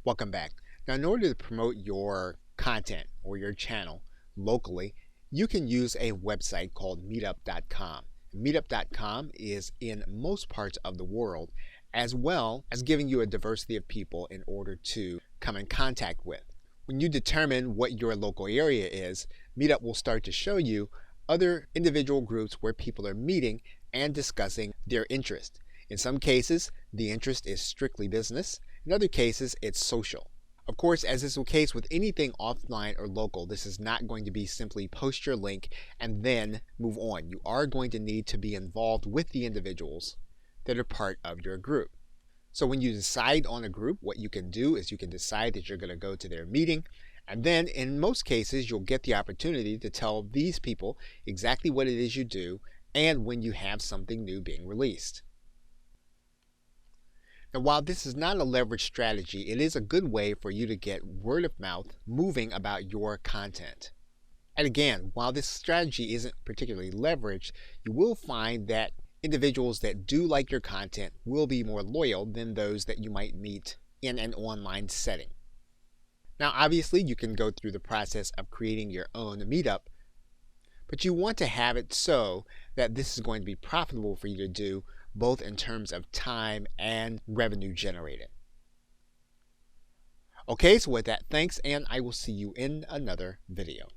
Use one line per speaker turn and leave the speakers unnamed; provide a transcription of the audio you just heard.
Welcome back. Now, in order to promote your content or your channel locally, you can use a website called meetup.com. Meetup.com is in most parts of the world, as well as giving you a diversity of people in order to come in contact with. When you determine what your local area is, Meetup will start to show you other individual groups where people are meeting and discussing their interest. In some cases, the interest is strictly business. In other cases, it's social. Of course, as is the case with anything offline or local, this is not going to be simply post your link and then move on. You are going to need to be involved with the individuals that are part of your group. So when you decide on a group, what you can do is you can decide that you're going to go to their meeting, and then in most cases you'll get the opportunity to tell these people exactly what it is you do and when you have something new being released. Now, while this is not a leverage strategy, it is a good way for you to get word of mouth moving about your content. And again, while this strategy isn't particularly leveraged, you will find that individuals that do like your content will be more loyal than those that you might meet in an online setting. Now, obviously, you can go through the process of creating your own meetup, but you want to have it so that this is going to be profitable for you to do, both in terms of time and revenue generated. Okay, so with that, thanks, and I will see you in another video.